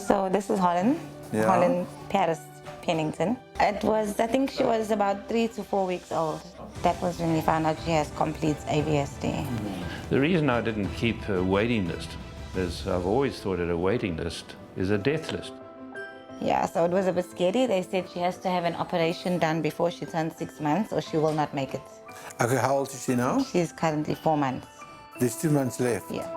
So this is Hollyn. Yeah. Hollyn Paris Pennington. It was, I think she was about 3 to 4 weeks old. That was when we found out she has complete AVSD. The reason I didn't keep a waiting list is I've always thought that a waiting list is a death list. Yeah, so it was a bit scary. They said she has to have an operation done before she turns 6 months or she will not make it. Okay, how old is she now? She's currently 4 months. There's 2 months left. Yeah.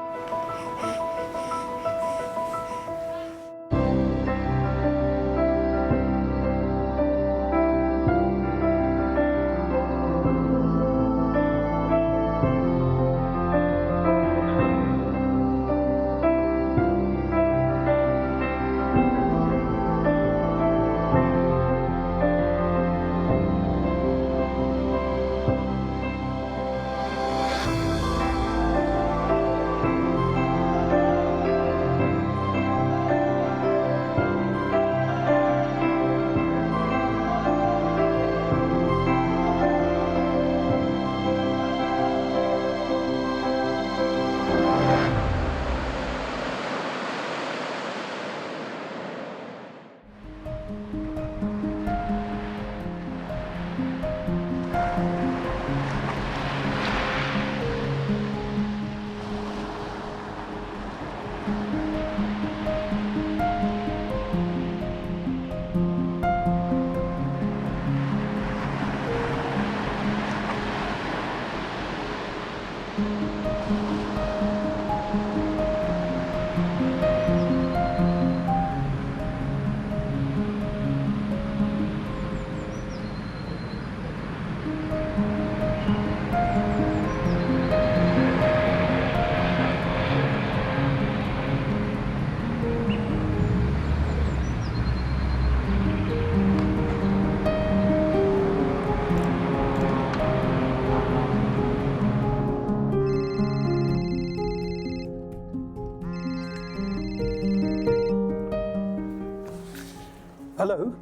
Hello.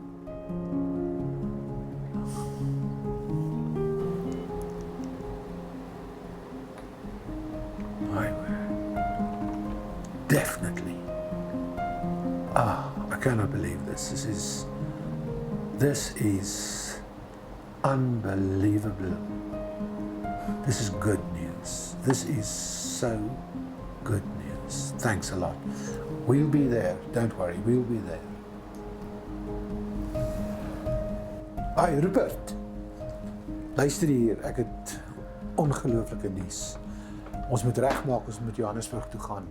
My word. Definitely. I cannot believe this. This is unbelievable. This is good news. This is so good news. Thanks a lot. We'll be there. Don't worry, we'll be there. Hi Rupert, luister hier, ek het ongelooflike nuus. Ons moet regmaak, ons moet Johannesburg toe gaan.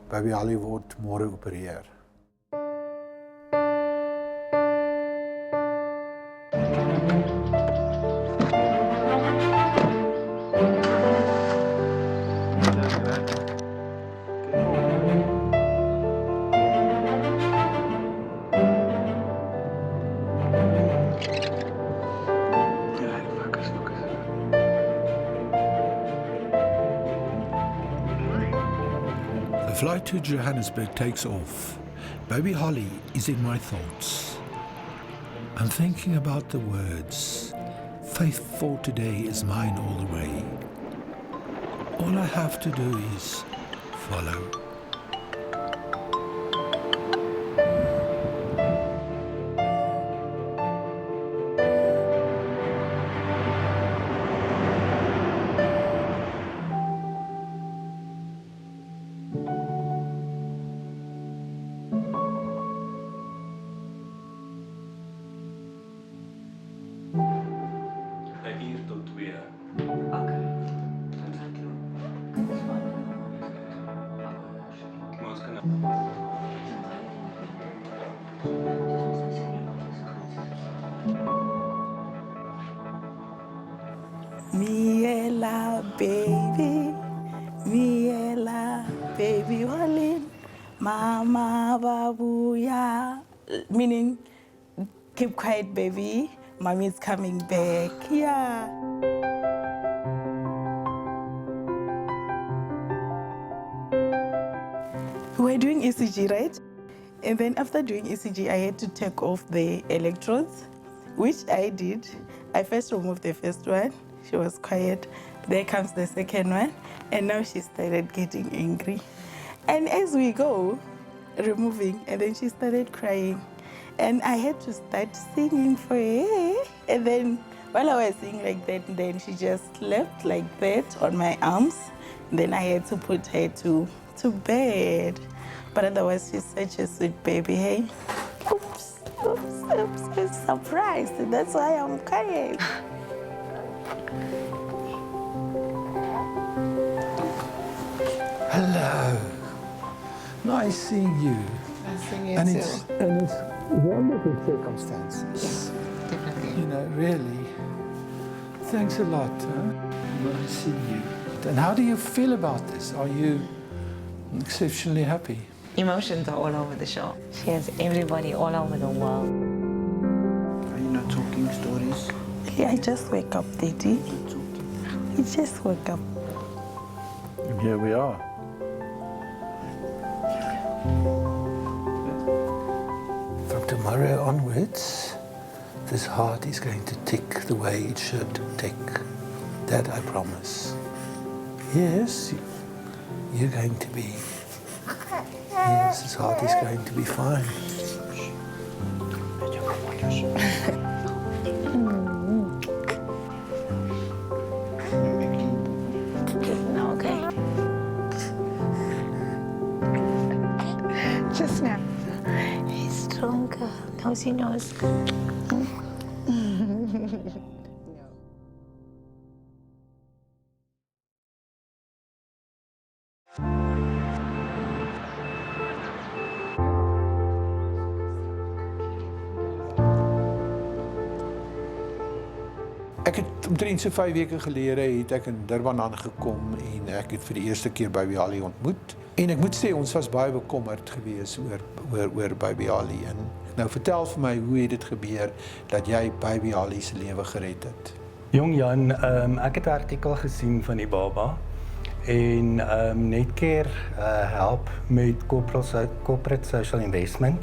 Baby Hollyn word môre opereer. The flight to Johannesburg takes off. Baby Hollyn is in my thoughts. I'm thinking about the words, faith for today is mine all the way. All I have to do is follow. Hier tot 2. Ons kan Miela baby Hollyn, mama babuya, meaning keep quiet baby, mommy is coming back, yeah. We're doing ECG, right? And then after doing ECG, I had to take off the electrodes, which I did. I first removed the first one. She was quiet. There comes the second one. And now she started getting angry. And as we go, removing, and then she started crying. And I had to start singing for her. And then while I was singing like that, then she just slept like that on my arms. Then I had to put her to bed. But otherwise, she's such a sweet baby, hey? Oops, I'm surprised. That's why I'm crying. Hello. Nice seeing you. Nice seeing you And too. it's wonderful circumstances. Definitely. You know, really. Thanks a lot. Huh? Nice seeing you. And how do you feel about this? Are you exceptionally happy? Emotions are all over the show. She has everybody all over the world. Are you not talking stories? Yeah, I just wake up, Daddy. I just woke up. And here we are. From tomorrow onwards, this heart is going to tick the way it should tick. That I promise. Yes, you're going to be. Yes, this heart is going to be fine. Okay. Just now. He's stronger. Now she knows. Ek het omtrent so 5 weke gelede het ek in Durban aangekom en ek het vir die eerste keer Baby Hollyn ontmoet. En ek moet sê ons was baie bekommerd geweest oor Baby Hollyn. En nou vertel vir my hoe het dit gebeur dat jy Baby Hollyn se lewe gered het? Jong Jan, ek het 'n artikel gesien van die baba en net keer help met corporate social investment.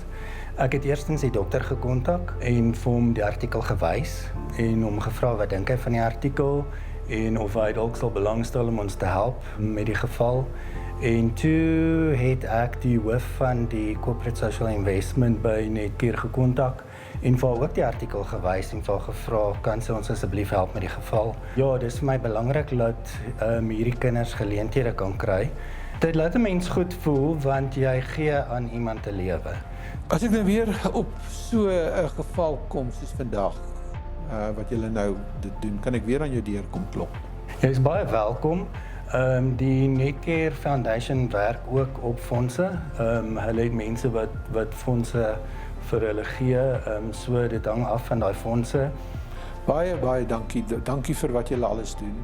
Ek het eerstens die dokter gekontak en vir hom die artikel gewys en hom gevra wat dink hy van die artikel en of hy dalk sal belangstel om ons te help met die geval. En toe het ek die hoof van die corporate social investment by Netcare gekontak en vir haar ook die artikel gewys en vir haar gevra, kan sy ons asseblief help met die geval? Ja, dis vir my belangrik dat hierdie kinders geleenthede kan kry. Dit laat 'n mens goed voel want jy gee aan iemand 'n lewe. As ek nou weer op so 'n geval kom soos vandag, wat julle nou dit doen, kan ek weer aan jou deur kom klop? Jy is baie welkom. Die Netcare Foundation werk ook op fondse. Hulle het mense wat fondse vir hulle gee, so dit hang af van daai fondse. Baie dankie. Dankie vir wat julle alles doen.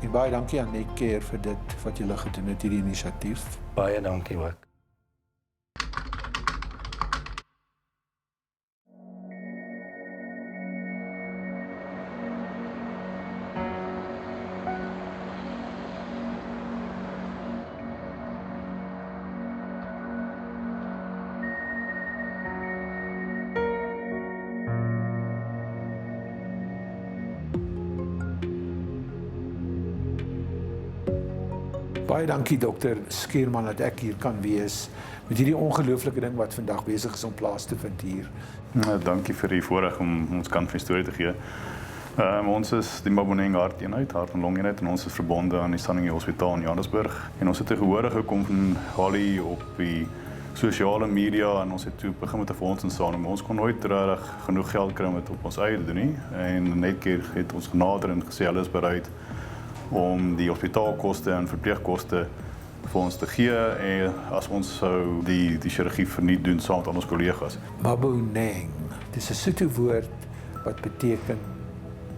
En baie dankie aan Netcare vir dit wat julle gedoen het, hierdie inisiatief. Baie dankie ook. Baie dankie dokter Skuurman dat ek hier kan wees met hierdie ongelooflike ding wat vandag besig is om plaas te vind hier. Dankie vir die voorreg om ons kant van die storie te gee. Ons is die Maboneng Harteenheid, hart- en longeenheid, en ons is verbonde aan die Sanninge Hospitaal in Johannesburg. En ons het tegenwoordig gekom van Hollyn op die sosiale media en ons het toe begin met 'n fondsinsameling. Ons kon nooit regtig genoeg geld kry om dit op ons eie te doen nie. En Netcare het ons genader en gesê hulle is bereid om die hospitaalkoste en verpleegkoste vir ons te gee en as ons sou die chirurgie verniet doen saam met al ons kollegas. Maboneng, dis 'n Sotho woord wat beteken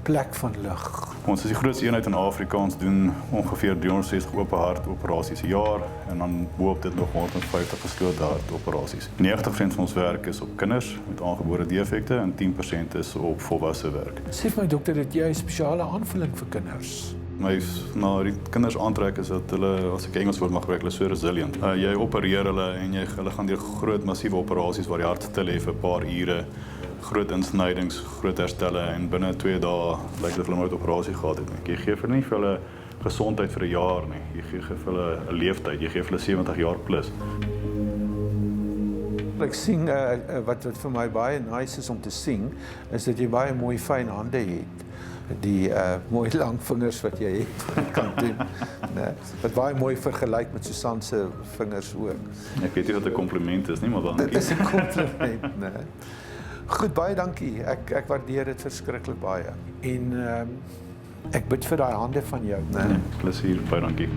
plek van lig. Ons is die grootste eenheid in Afrika. Ons doen ongeveer 360 open hart operasies 'n jaar en dan boop dit nog 150 geslote hart operasies. 90% van ons werk is op kinders met aangebore defekte en 10% is op volwasse werk. Sê vir my dokter, het jy 'n spesiale aanvulling vir kinders? My die kinders aantrek is dat hulle, as ek Engels woord mag gebruik, hulle so resilient. Jy opereer hulle en hulle gaan deur groot massiewe operasies waar die hart stil lê vir 'n paar ure, groot insnydings, groot herstelle en binne 2 dae lyk dit hulle nooit operasie gehad het nie. Jy gee vir nie vir hulle gesondheid vir 'n jaar nie. Jy gee vir hulle 'n leeftyd. Jy gee vir hulle 70 jaar plus. Ek sien wat vir my baie nice is om te sien, is dat jy baie mooi fyn hande het. Die mooi lang vingers wat jy het kan doen. Nee, wat baie mooi vergelyk met Susan se vingers ook. Ek weet nie wat 'n kompliment is nie, maar dankie. Dit is 'n kompliment, nee. Goed, baie dankie. Ek waardeer dit verskriklik baie. En ek bid vir daai hande van jou, né? Nee, plesier, baie dankie.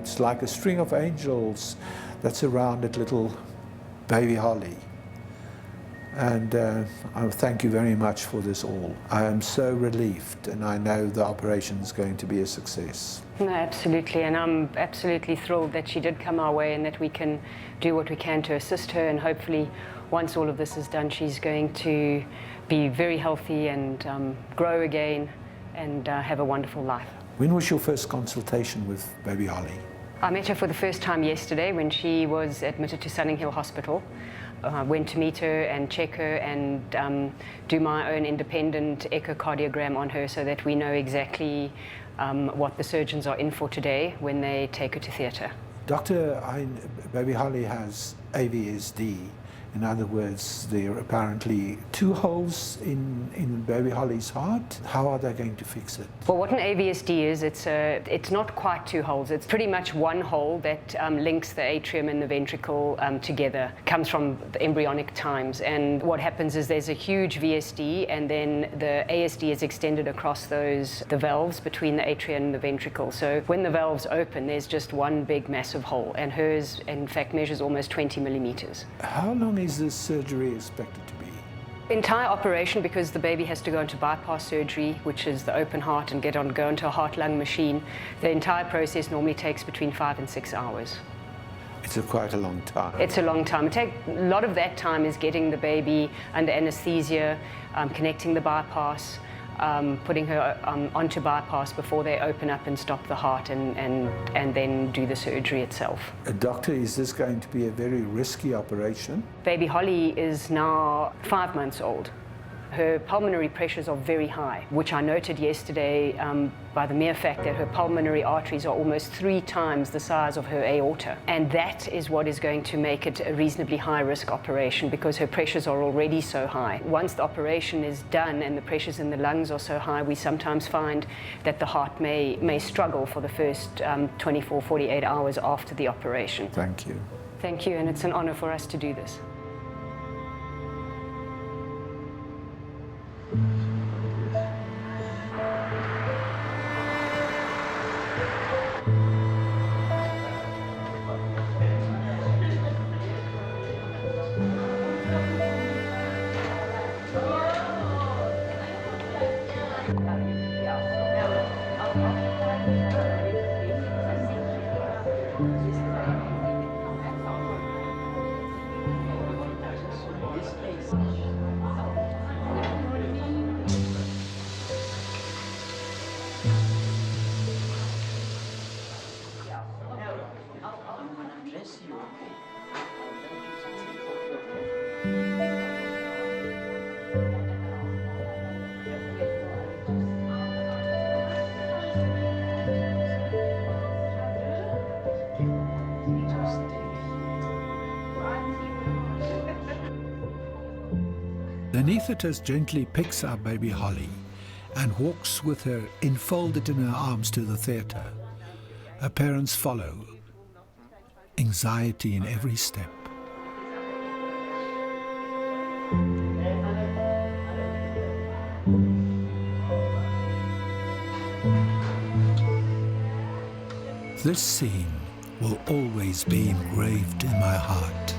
It's like a string of angels that surrounded little baby Holly. And I thank you very much for this all. I am so relieved, and I know the operation is going to be a success. No, absolutely, and I'm absolutely thrilled that she did come our way and that we can do what we can to assist her, and hopefully once all of this is done, she's going to be very healthy and grow again and have a wonderful life. When was your first consultation with baby Holly? I met her for the first time yesterday when she was admitted to Sunninghill Hospital. I went to meet her and check her and do my own independent echocardiogram on her so that we know exactly what the surgeons are in for today when they take her to theatre. Doctor, baby Holly has AVSD. In other words, there are apparently 2 holes in baby Holly's heart. How are they going to fix it? Well, what an AVSD is, it's not quite 2 holes. It's pretty much one hole that links the atrium and the ventricle together. Comes from the embryonic times. And what happens is there's a huge VSD, and then the ASD is extended across the valves between the atrium and the ventricle. So when the valves open, there's just one big massive hole. And hers, in fact, measures almost 20 millimeters. How long is this surgery expected to be? Entire operation, because the baby has to go into bypass surgery, which is the open heart, and go into a heart-lung machine. The entire process normally takes between 5 and 6 hours. It's quite a long time. It's a long time. A lot of that time is getting the baby under anesthesia, connecting the bypass, putting her onto bypass before they open up and stop the heart and then do the surgery itself. Doctor, is this going to be a very risky operation? Baby Holly is now 5 months old. Her pulmonary pressures are very high, which I noted yesterday by the mere fact that her pulmonary arteries are almost 3 times the size of her aorta. And that is what is going to make it a reasonably high-risk operation, because her pressures are already so high. Once the operation is done and the pressures in the lungs are so high, we sometimes find that the heart may struggle for the first 24, 48 hours after the operation. Thank you. Thank you, and it's an honor for us to do this. The anaesthetist gently picks up baby Holly and walks with her enfolded in her arms to the theatre. Her parents follow, anxiety in every step. This scene will always be engraved in my heart.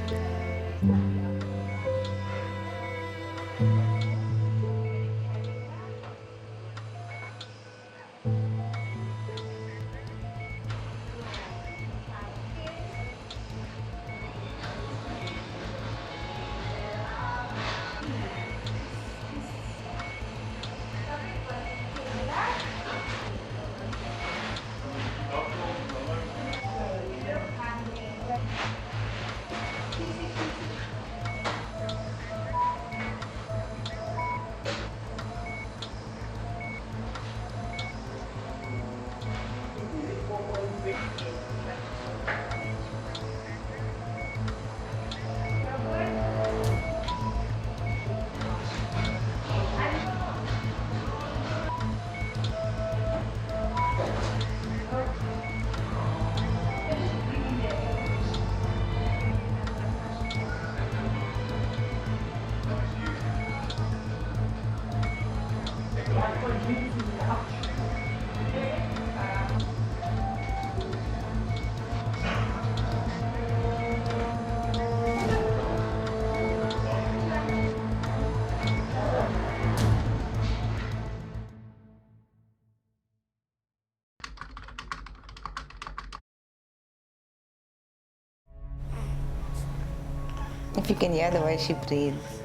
If you can hear the way she breathes,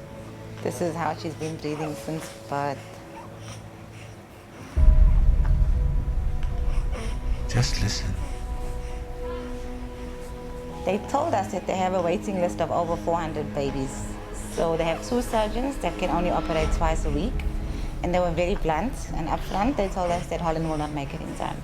this is how she's been breathing since birth. Just listen. They told us that they have a waiting list of over 400 babies. So they have 2 surgeons that can only operate twice a week. And they were very blunt and upfront. They told us that Hollyn will not make it in time.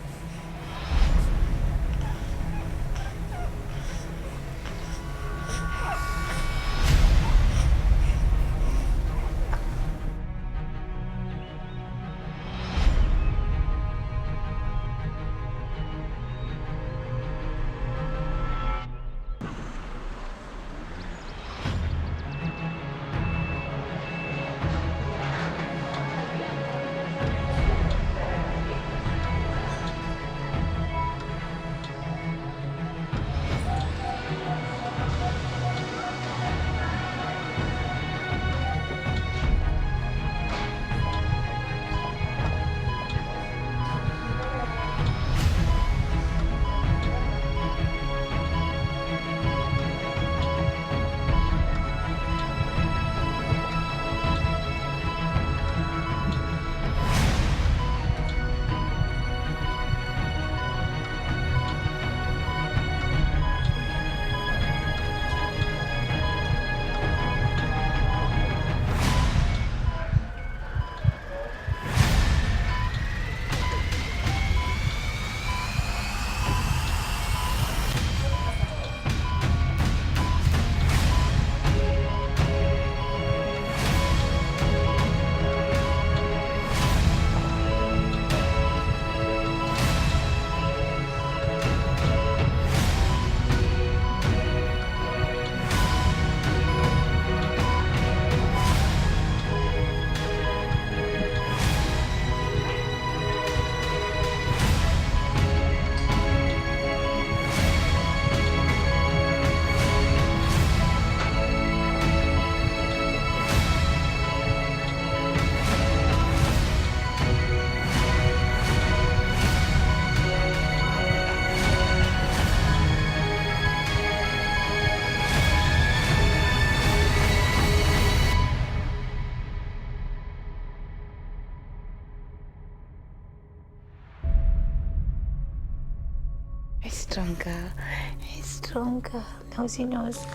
He's stronger. He's stronger. Nosy nose.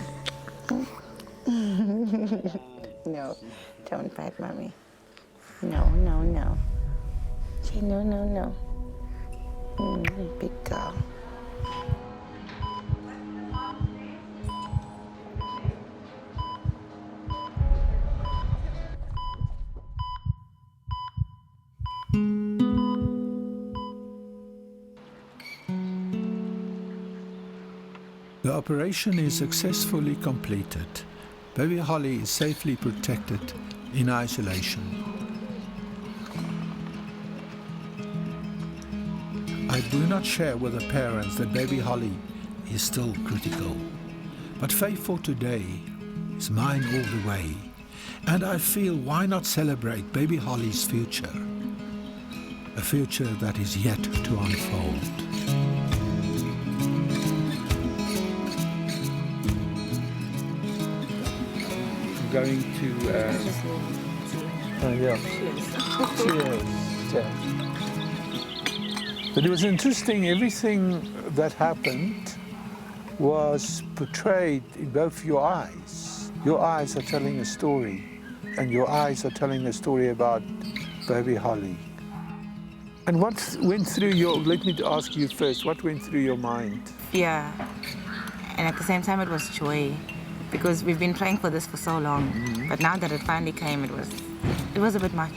No, don't bite mommy. No, no, no. Say no, no, no. Big girl. The operation is successfully completed. Baby Holly is safely protected in isolation. I do not share with the parents that baby Holly is still critical. But faith for today is mine all the way. And I feel, why not celebrate baby Holly's future? A future that is yet to unfold. Going to yeah. Cheers. Cheers. But it was interesting, everything that happened was portrayed in both your eyes. Your eyes are telling a story, and your eyes are telling a story about baby Holly. And what went through your, let me ask you first, what went through your mind? Fear. And at the same time, it was joy. Because we've been praying for this for so long. But now that it finally came, it was a bit much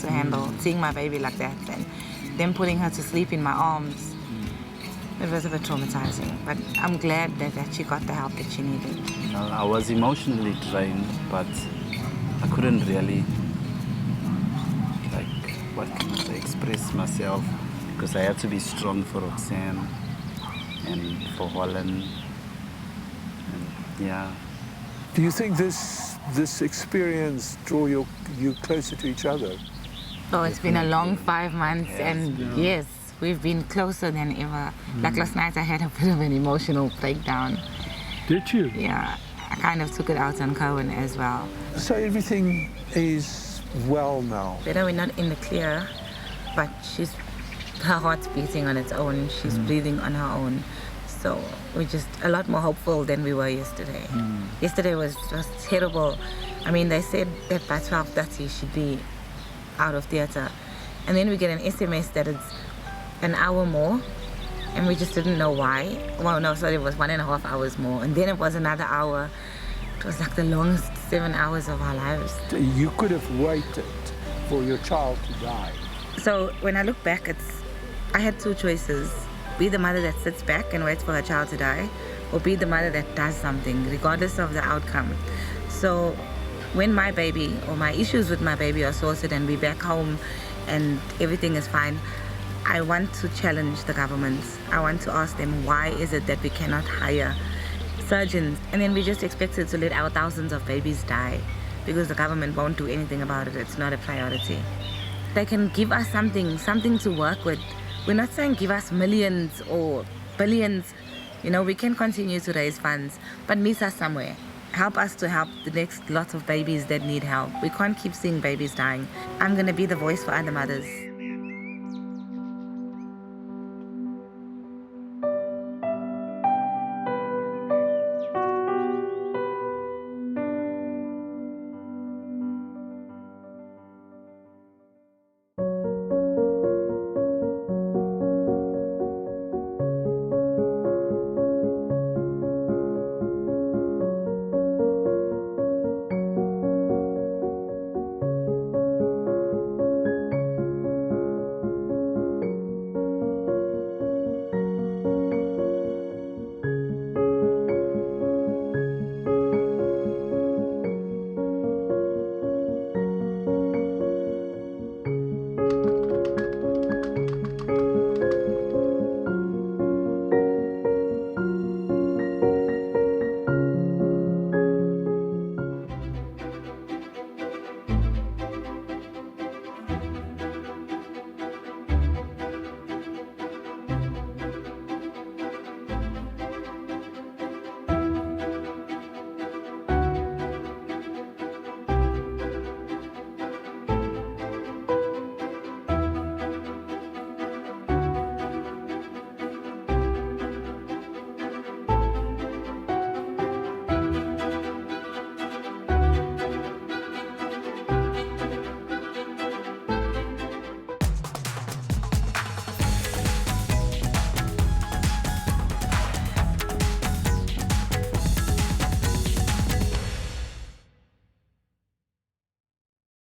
to handle, seeing my baby like that and them putting her to sleep in my arms. It was a bit traumatizing, but I'm glad that she got the help that she needed. I was emotionally drained, but I couldn't really what can I say, express myself, because I had to be strong for Roxanne and for Hollyn. And yeah. Do you think this experience drew you closer to each other? Oh, it's been a long 5 months, and yes, we've been closer than ever. Like last night, I had a bit of an emotional breakdown. Did you? Yeah, I kind of took it out on Cohen as well. So everything is well now? Better we're not in the clear, but her heart's beating on its own. She's breathing on her own. So we're just a lot more hopeful than we were yesterday. Yesterday was terrible. I mean, they said that by 12:30 she'd be out of theatre. And then we get an SMS that it's an hour more, and we just didn't know why. Well, no, sorry, it was 1.5 hours more. And then it was another hour. It was like the longest 7 hours of our lives. You could have waited for your child to die. So when I look back, I had two choices. Be the mother that sits back and waits for her child to die, or be the mother that does something, regardless of the outcome. So when my baby or my issues with my baby are sorted and we're back home and everything is fine, I want to challenge the government. I want to ask them, why is it that we cannot hire surgeons? And then we just expected to let our thousands of babies die because the government won't do anything about it. It's not a priority. They can give us something to work with. We're not saying give us millions or billions. You know, we can continue to raise funds, but meet us somewhere. Help us to help the next lot of babies that need help. We can't keep seeing babies dying. I'm going to be the voice for other mothers.